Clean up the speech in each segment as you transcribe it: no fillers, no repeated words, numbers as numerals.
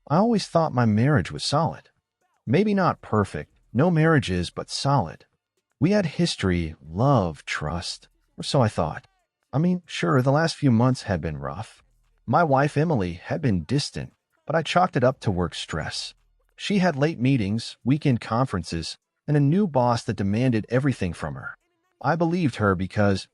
I always thought my marriage was solid. Maybe not perfect, no marriage is, but solid. We had history, love, trust, or so I thought. I mean, sure, the last few months had been rough. My wife, Emily, had been distant, but I chalked it up to work stress. She had late meetings, weekend conferences, and a new boss that demanded everything from her. I believed her because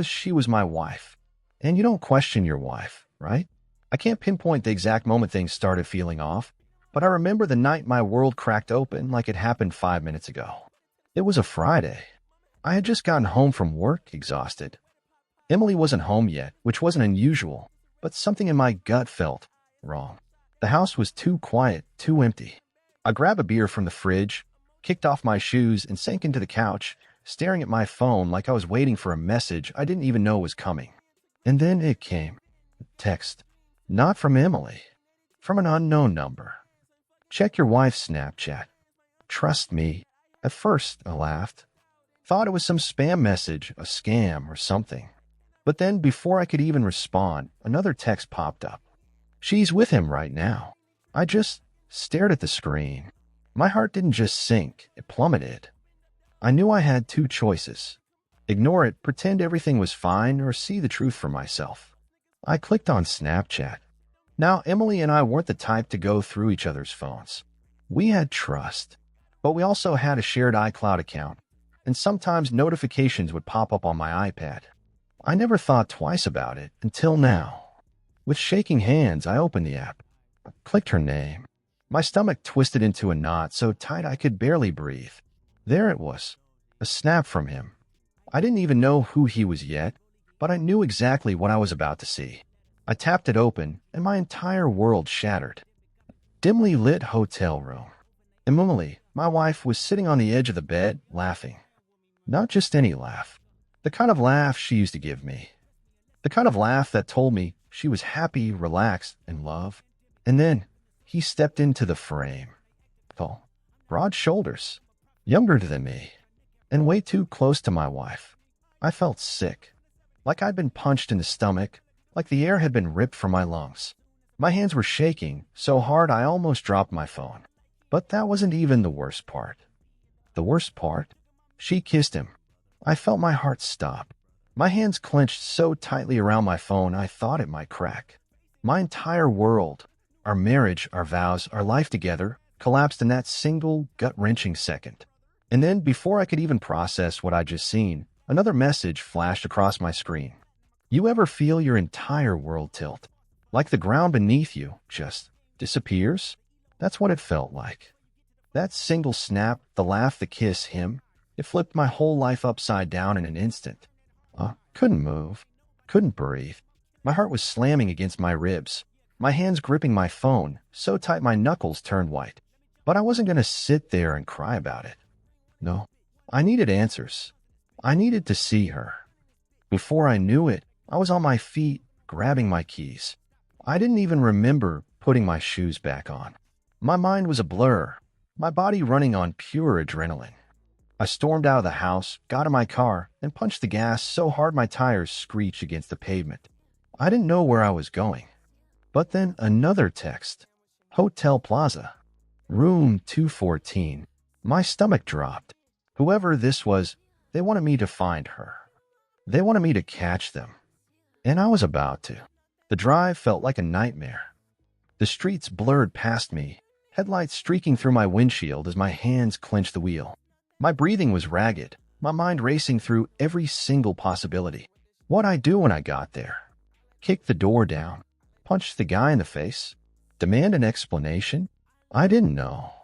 she was my wife. And you don't question your wife, right? I can't pinpoint the exact moment things started feeling off, but I remember the night my world cracked open like it happened 5 minutes ago. It was a Friday. I had just gotten home from work, exhausted. Emily wasn't home yet, which wasn't unusual, but something in my gut felt wrong. The house was too quiet, too empty. I grabbed a beer from the fridge, kicked off my shoes, and sank into the couch, staring at my phone like I was waiting for a message I didn't even know was coming. And then it came. A text. Not from Emily. From an unknown number. Check your wife's Snapchat. Trust me. At first, I laughed. Thought it was some spam message, a scam, or something. But then, before I could even respond, another text popped up. She's with him right now. I just stared at the screen. My heart didn't just sink, it plummeted. I knew I had two choices. Ignore it, pretend everything was fine, or see the truth for myself. I clicked on Snapchat. Now, Emily and I weren't the type to go through each other's phones. We had trust, but we also had a shared iCloud account, and sometimes notifications would pop up on my iPad. I never thought twice about it until now. With shaking hands, I opened the app. I clicked her name. My stomach twisted into a knot so tight I could barely breathe. There it was, a snap from him. I didn't even know who he was yet, but I knew exactly what I was about to see. I tapped it open, and my entire world shattered. Dimly lit hotel room. Emily, my wife, was sitting on the edge of the bed, laughing. Not just any laugh. The kind of laugh she used to give me. The kind of laugh that told me she was happy, relaxed, in love. And then he stepped into the frame. Tall, broad shoulders, younger than me, and way too close to my wife. I felt sick, like I'd been punched in the stomach, like the air had been ripped from my lungs. My hands were shaking so hard I almost dropped my phone. But that wasn't even the worst part. The worst part? She kissed him. I felt my heart stop. My hands clenched so tightly around my phone I thought it might crack. My entire world, our marriage, our vows, our life together, collapsed in that single, gut-wrenching second. And then, before I could even process what I'd just seen, another message flashed across my screen. You ever feel your entire world tilt? Like the ground beneath you just disappears? That's what it felt like. That single snap, the laugh, the kiss, him, it flipped my whole life upside down in an instant. Couldn't move, couldn't breathe. My heart was slamming against my ribs, my hands gripping my phone, so tight my knuckles turned white. But I wasn't going to sit there and cry about it. No, I needed answers. I needed to see her. Before I knew it, I was on my feet, grabbing my keys. I didn't even remember putting my shoes back on. My mind was a blur, my body running on pure adrenaline. I stormed out of the house, got in my car, and punched the gas so hard my tires screeched against the pavement. I didn't know where I was going. But then another text. Hotel Plaza. Room 214. My stomach dropped. Whoever this was, they wanted me to find her. They wanted me to catch them. And I was about to. The drive felt like a nightmare. The streets blurred past me, headlights streaking through my windshield as my hands clenched the wheel. My breathing was ragged, my mind racing through every single possibility. What'd I do when I got there? Kick the door down? Punch the guy in the face? Demand an explanation? I didn't know.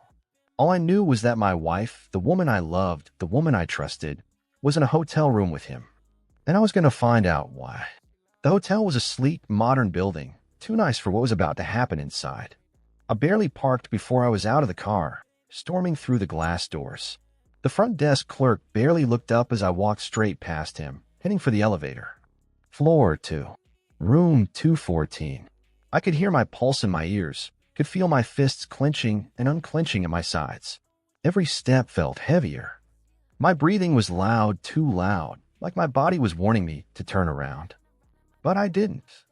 All I knew was that my wife, the woman I loved, the woman I trusted, was in a hotel room with him. And I was going to find out why. The hotel was a sleek, modern building, too nice for what was about to happen inside. I barely parked before I was out of the car, storming through the glass doors. The front desk clerk barely looked up as I walked straight past him, heading for the elevator. Floor 2. Room 214. I could hear my pulse in my ears, could feel my fists clenching and unclenching at my sides. Every step felt heavier. My breathing was loud, too loud, like my body was warning me to turn around. But I didn't.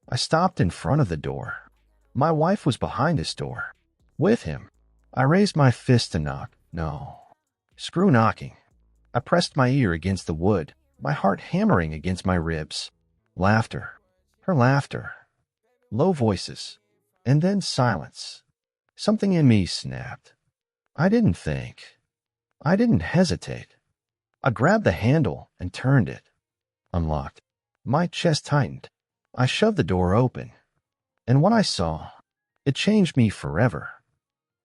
I stopped in front of the door. My wife was behind this door. With him. I raised my fist to knock. No. Screw knocking. I pressed my ear against the wood, my heart hammering against my ribs. Laughter. Her laughter. Low voices. And then silence. Something in me snapped. I didn't think. I didn't hesitate. I grabbed the handle and turned it. Unlocked. My chest tightened. I shoved the door open. And what I saw, it changed me forever.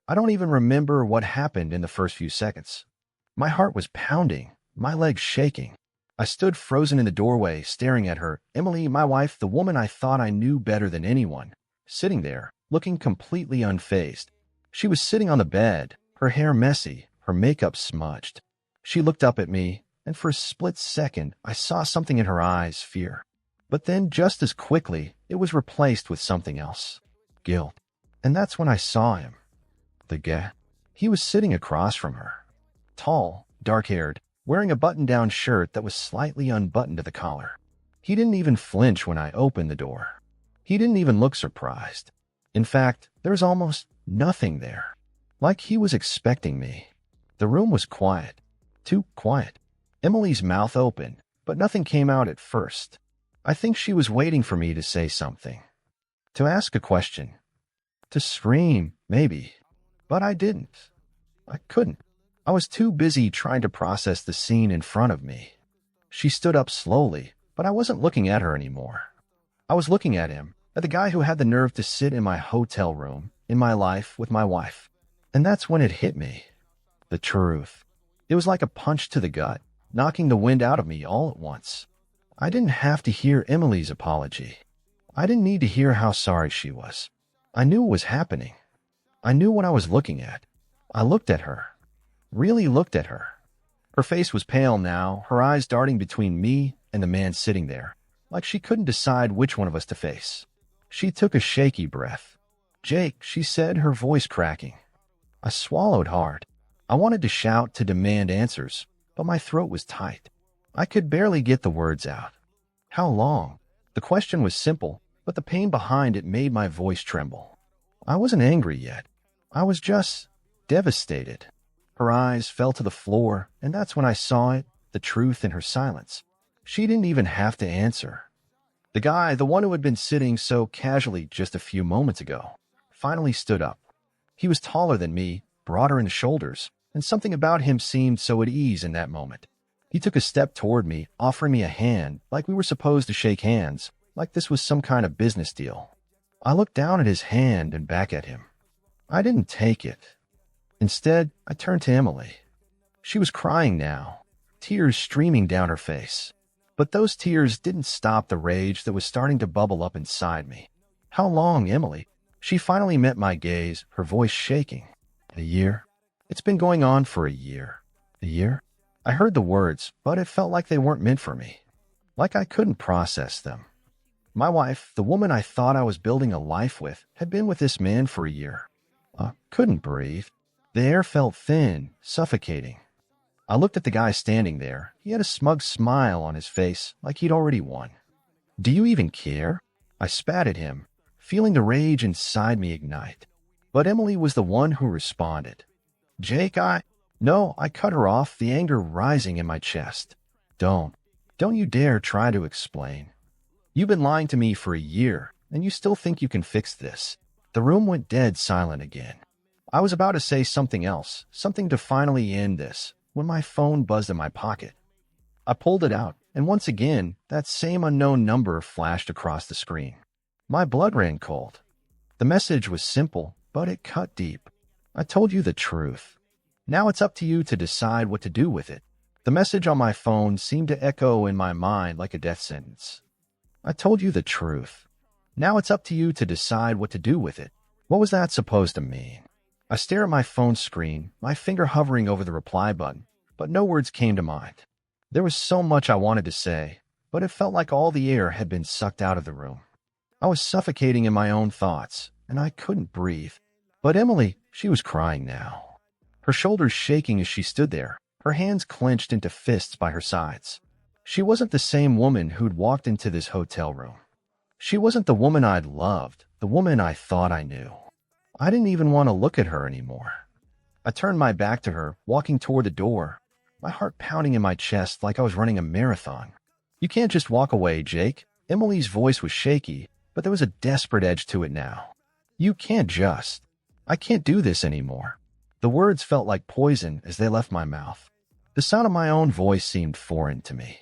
I don't even remember what happened in the first few seconds. My heart was pounding, my legs shaking. I stood frozen in the doorway, staring at her, Emily, my wife, the woman I thought I knew better than anyone, sitting there, looking completely unfazed. She was sitting on the bed, her hair messy, her makeup smudged. She looked up at me, and for a split second, I saw something in her eyes, fear. But then, just as quickly, it was replaced with something else. Guilt. And that's when I saw him. The guy. He was sitting across from her. Tall, dark-haired, wearing a button-down shirt that was slightly unbuttoned to the collar. He didn't even flinch when I opened the door. He didn't even look surprised. In fact, there was almost nothing there. Like he was expecting me. The room was quiet. Too quiet. Emily's mouth opened, but nothing came out at first. I think she was waiting for me to say something. To ask a question. To scream, maybe. But I didn't. I couldn't. I was too busy trying to process the scene in front of me. She stood up slowly, but I wasn't looking at her anymore. I was looking at him, at the guy who had the nerve to sit in my hotel room, in my life, with my wife. And that's when it hit me. The truth. It was like a punch to the gut, knocking the wind out of me all at once. I didn't have to hear Emily's apology. I didn't need to hear how sorry she was. I knew what was happening. I knew what I was looking at. I looked at her. Really looked at her. Her face was pale now, her eyes darting between me and the man sitting there, like she couldn't decide which one of us to face. She took a shaky breath. "Jake," she said, her voice cracking. I swallowed hard. I wanted to shout, to demand answers, but my throat was tight. I could barely get the words out. How long? The question was simple, but the pain behind it made my voice tremble. I wasn't angry yet. I was just devastated. Her eyes fell to the floor, and that's when I saw it, the truth in her silence. She didn't even have to answer. The guy, the one who had been sitting so casually just a few moments ago, finally stood up. He was taller than me, broader in the shoulders, and something about him seemed so at ease in that moment. He took a step toward me, offering me a hand, like we were supposed to shake hands, like this was some kind of business deal. I looked down at his hand and back at him. I didn't take it. Instead, I turned to Emily. She was crying now, tears streaming down her face. But those tears didn't stop the rage that was starting to bubble up inside me. "How long, Emily?" She finally met my gaze, her voice shaking. "A year? It's been going on for a year." "A year?" I heard the words, but it felt like they weren't meant for me. Like I couldn't process them. My wife, the woman I thought I was building a life with, had been with this man for a year. I couldn't breathe. The air felt thin, suffocating. I looked at the guy standing there. He had a smug smile on his face, like he'd already won. "Do you even care?" I spat at him, feeling the rage inside me ignite. But Emily was the one who responded. "Jake, No," I cut her off, the anger rising in my chest. Don't you dare try to explain. You've been lying to me for a year, and you still think you can fix this." The room went dead silent again. I was about to say something else, something to finally end this, when my phone buzzed in my pocket. I pulled it out, and once again, that same unknown number flashed across the screen. My blood ran cold. The message was simple, but it cut deep. "I told you the truth. Now it's up to you to decide what to do with it." The message on my phone seemed to echo in my mind like a death sentence. "I told you the truth. Now it's up to you to decide what to do with it." What was that supposed to mean? I stared at my phone screen, my finger hovering over the reply button, but no words came to mind. There was so much I wanted to say, but it felt like all the air had been sucked out of the room. I was suffocating in my own thoughts, and I couldn't breathe. But Emily, she was crying now. Her shoulders shaking as she stood there, her hands clenched into fists by her sides. She wasn't the same woman who'd walked into this hotel room. She wasn't the woman I'd loved, the woman I thought I knew. I didn't even want to look at her anymore. I turned my back to her, walking toward the door, my heart pounding in my chest like I was running a marathon. You can't just walk away, Jake. Emily's voice was shaky, but there was a desperate edge to it now. You can't just. I can't do this anymore. The words felt like poison as they left my mouth. The sound of my own voice seemed foreign to me.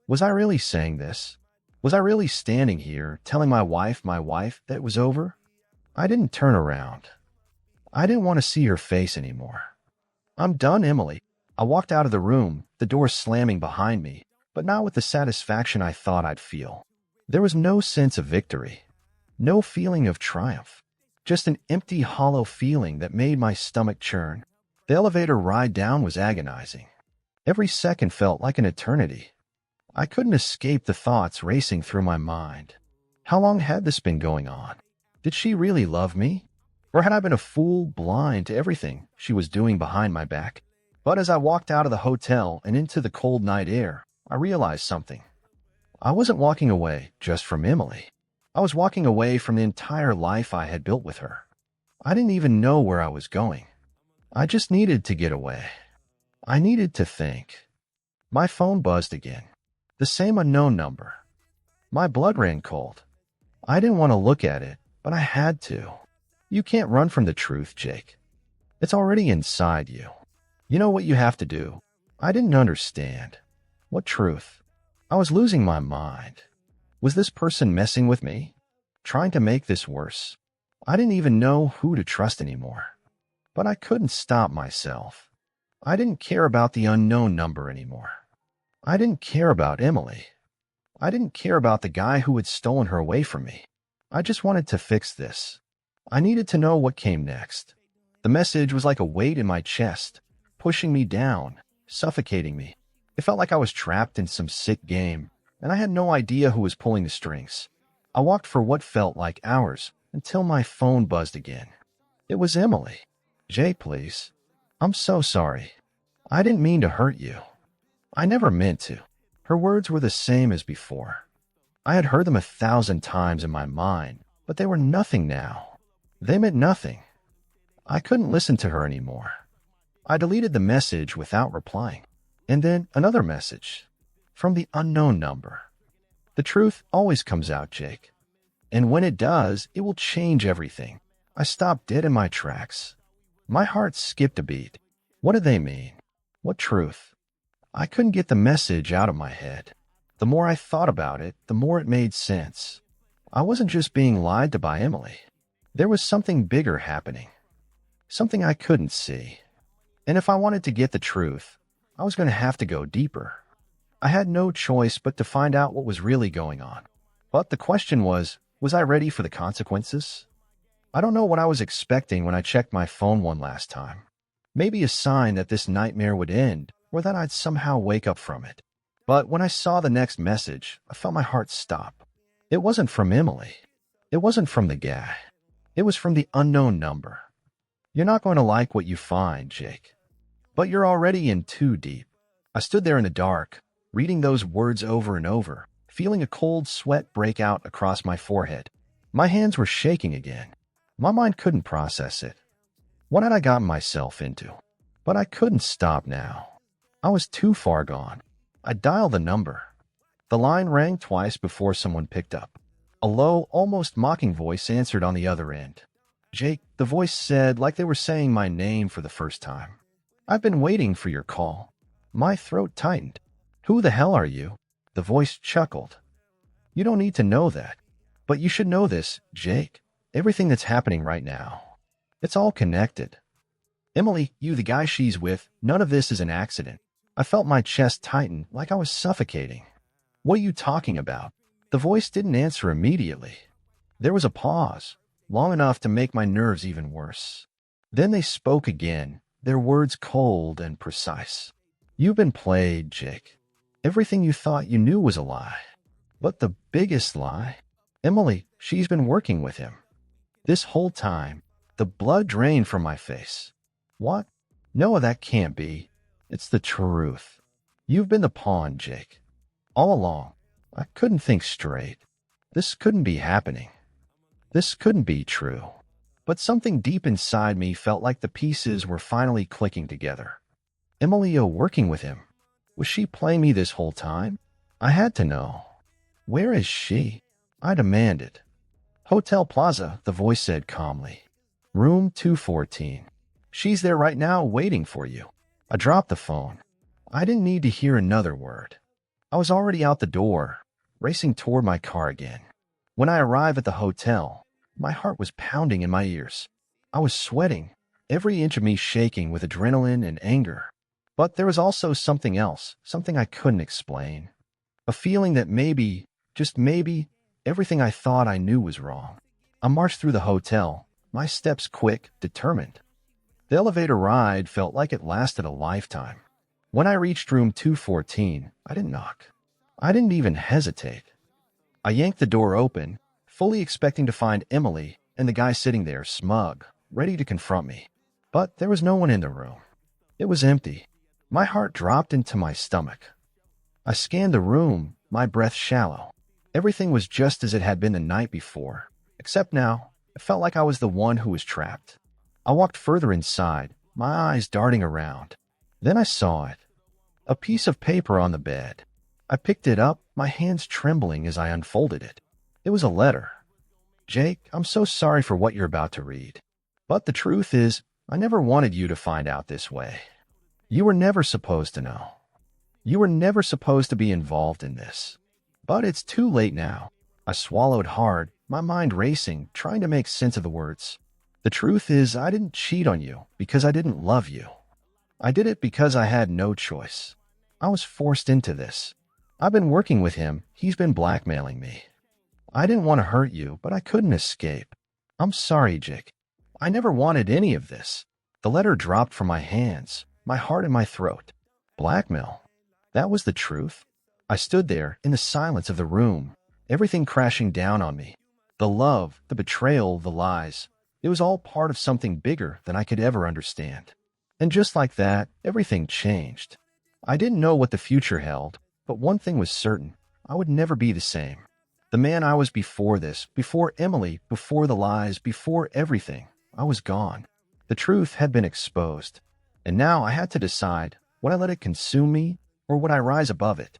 Was I really saying this? Was I really standing here, telling my wife, that it was over? I didn't turn around. I didn't want to see her face anymore. I'm done, Emily. I walked out of the room, the door slamming behind me, but not with the satisfaction I thought I'd feel. There was no sense of victory, no feeling of triumph, just an empty, hollow feeling that made my stomach churn. The elevator ride down was agonizing. Every second felt like an eternity. I couldn't escape the thoughts racing through my mind. How long had this been going on? Did she really love me? Or had I been a fool, blind to everything she was doing behind my back? But as I walked out of the hotel and into the cold night air, I realized something. I wasn't walking away just from Emily. I was walking away from the entire life I had built with her. I didn't even know where I was going. I just needed to get away. I needed to think. My phone buzzed again. The same unknown number. My blood ran cold. I didn't want to look at it, but I had to. You can't run from the truth, Jake. It's already inside you. You know what you have to do. I didn't understand. What truth? I was losing my mind. Was this person messing with me? Trying to make this worse? I didn't even know who to trust anymore. But I couldn't stop myself. I didn't care about the unknown number anymore. I didn't care about Emily. I didn't care about the guy who had stolen her away from me. I just wanted to fix this. I needed to know what came next. The message was like a weight in my chest, pushing me down, suffocating me. It felt like I was trapped in some sick game, and I had no idea who was pulling the strings. I walked for what felt like hours until my phone buzzed again. It was Emily. Jay, please. I'm so sorry. I didn't mean to hurt you. I never meant to. Her words were the same as before. I had heard them 1,000 times in my mind, but they were nothing now. They meant nothing. I couldn't listen to her anymore. I deleted the message without replying. And then another message from the unknown number. The truth always comes out, Jake. And when it does, it will change everything. I stopped dead in my tracks. My heart skipped a beat. What did they mean? What truth? I couldn't get the message out of my head. The more I thought about it, the more it made sense. I wasn't just being lied to by Emily. There was something bigger happening. Something I couldn't see. And if I wanted to get the truth, I was going to have to go deeper. I had no choice but to find out what was really going on. But the question was I ready for the consequences? I don't know what I was expecting when I checked my phone one last time. Maybe a sign that this nightmare would end, or that I'd somehow wake up from it. But when I saw the next message, I felt my heart stop. It wasn't from Emily. It wasn't from the guy. It was from the unknown number. You're not going to like what you find, Jake. But you're already in too deep. I stood there in the dark, reading those words over and over, feeling a cold sweat break out across my forehead. My hands were shaking again. My mind couldn't process it. What had I gotten myself into? But I couldn't stop now. I was too far gone. I dialed the number. The line rang twice before someone picked up. A low, almost mocking voice answered on the other end. Jake, the voice said, like they were saying my name for the first time. I've been waiting for your call. My throat tightened. Who the hell are you? The voice chuckled. You don't need to know that. But you should know this, Jake. Everything that's happening right now. It's all connected. Emily, you the guy she's with, none of this is an accident. I felt my chest tighten like I was suffocating. What are you talking about? The voice didn't answer immediately. There was a pause, long enough to make my nerves even worse. Then they spoke again, their words cold and precise. You've been played, Jake. Everything you thought you knew was a lie. But the biggest lie? Emily, she's been working with him. This whole time, the blood drained from my face. What? No, that can't be. It's the truth. You've been the pawn, Jake. All along. I couldn't think straight. This couldn't be happening. This couldn't be true. But something deep inside me felt like the pieces were finally clicking together. Emilio working with him. Was she playing me this whole time? I had to know. Where is she? I demanded. Hotel Plaza, the voice said calmly. Room 214. She's there right now waiting for you. I dropped the phone. I didn't need to hear another word. I was already out the door, racing toward my car again. When I arrived at the hotel, my heart was pounding in my ears. I was sweating, every inch of me shaking with adrenaline and anger. But there was also something else, something I couldn't explain. A feeling that maybe, just maybe, everything I thought I knew was wrong. I marched through the hotel, my steps quick, determined. The elevator ride felt like it lasted a lifetime. When I reached room 214, I didn't knock. I didn't even hesitate. I yanked the door open, fully expecting to find Emily and the guy sitting there, smug, ready to confront me. But there was no one in the room. It was empty. My heart dropped into my stomach. I scanned the room, my breath shallow. Everything was just as it had been the night before, except now, it felt like I was the one who was trapped. I walked further inside, my eyes darting around. Then I saw it. A piece of paper on the bed. I picked it up, my hands trembling as I unfolded it. It was a letter. Jake, I'm so sorry for what you're about to read. But the truth is, I never wanted you to find out this way. You were never supposed to know. You were never supposed to be involved in this. But it's too late now. I swallowed hard, my mind racing, trying to make sense of the words. The truth is, I didn't cheat on you because I didn't love you. I did it because I had no choice. I was forced into this. I've been working with him. He's been blackmailing me. I didn't want to hurt you, but I couldn't escape. I'm sorry, Jake. I never wanted any of this. The letter dropped from my hands, my heart in my throat. Blackmail. That was the truth. I stood there in the silence of the room, everything crashing down on me. The love, the betrayal, the lies. It was all part of something bigger than I could ever understand. And just like that, everything changed. I didn't know what the future held, but one thing was certain. I would never be the same. The man I was before this, before Emily, before the lies, before everything, I was gone. The truth had been exposed. And now I had to decide, would I let it consume me, or would I rise above it?